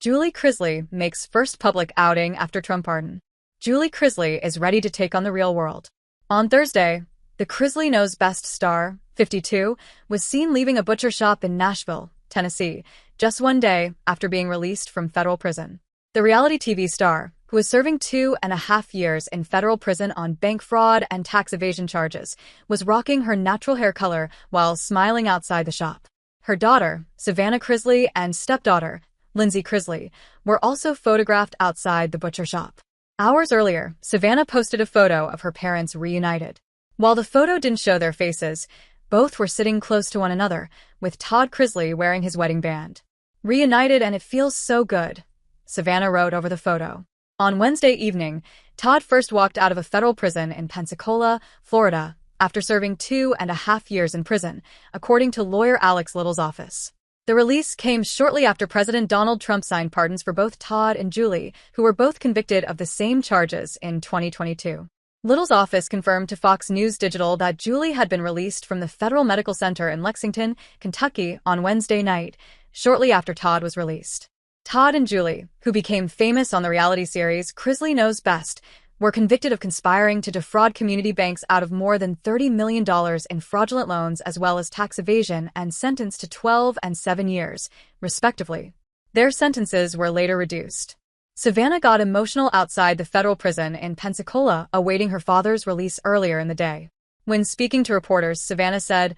Chrisley makes first public outing after Trump pardon. Chrisley is ready to take on the real world. On Thursday, the Chrisley Knows Best star, 52, was seen leaving a butcher shop in Nashville, Tennessee, just one day after being released from federal prison. The reality TV star, who is serving 2.5 years in federal prison on bank fraud and tax evasion charges, was rocking her natural hair color while smiling outside the shop. Her daughter, Savannah Chrisley, and stepdaughter, Lindsay Chrisley, were also photographed outside the butcher shop. Hours earlier, Savannah posted a photo of her parents reunited. While the photo didn't show their faces, both were sitting close to one another, with Todd Chrisley wearing his wedding band. "Reunited and it feels so good," Savannah wrote over the photo. On Wednesday evening, Todd first walked out of a federal prison in Pensacola, Florida, after serving 2.5 years in prison, according to lawyer Alex Little's office. The release came shortly after President Donald Trump signed pardons for both Todd and Julie, who were both convicted of the same charges in 2022. Little's office confirmed to Fox News Digital that Julie had been released from the Federal Medical Center in Lexington, Kentucky, on Wednesday night, shortly after Todd was released. Todd and Julie, who became famous on the reality series Chrisley Knows Best, were convicted of conspiring to defraud community banks out of more than $30 million in fraudulent loans as well as tax evasion and sentenced to 12 and 7 years, respectively. Their sentences were later reduced. Savannah got emotional outside the federal prison in Pensacola awaiting her father's release earlier in the day. When speaking to reporters, Savannah said,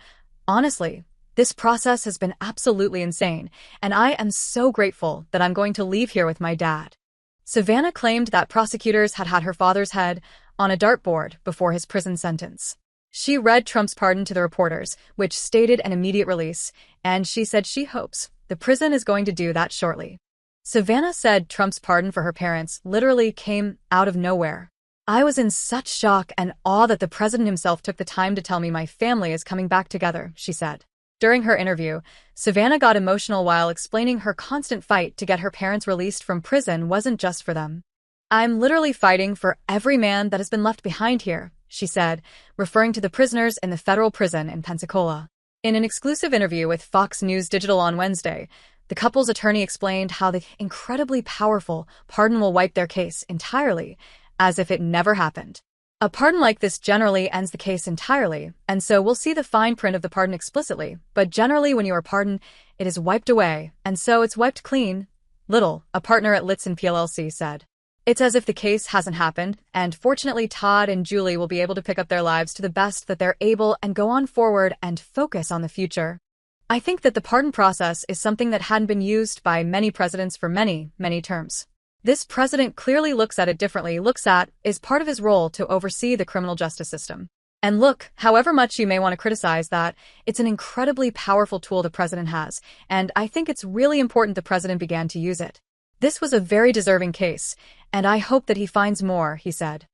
"Honestly, this process has been absolutely insane, and I am so grateful that I'm going to leave here with my dad." Savannah claimed that prosecutors had her father's head on a dartboard before his prison sentence. She read Trump's pardon to the reporters, which stated an immediate release, and she said she hopes the prison is going to do that shortly. Savannah said Trump's pardon for her parents literally came out of nowhere. "I was in such shock and awe that the president himself took the time to tell me my family is coming back together," she said. During her interview, Savannah got emotional while explaining her constant fight to get her parents released from prison wasn't just for them. "I'm literally fighting for every man that has been left behind here," she said, referring to the prisoners in the federal prison in Pensacola. In an exclusive interview with Fox News Digital on Wednesday, the couple's attorney explained how the incredibly powerful pardon will wipe their case entirely, as if it never happened. "A pardon like this generally ends the case entirely, and so we'll see the fine print of the pardon explicitly, but generally when you are pardoned, it is wiped away, and so it's wiped clean," Little, a partner at Litson PLLC, said. "It's as if the case hasn't happened, and fortunately Todd and Julie will be able to pick up their lives to the best that they're able and go on forward and focus on the future. I think that the pardon process is something that hadn't been used by many presidents for many, many terms. This president clearly looks at it differently, is part of his role to oversee the criminal justice system. And look, however much you may want to criticize that, it's an incredibly powerful tool the president has, and I think it's really important the president began to use it. This was a very deserving case, and I hope that he finds more," he said.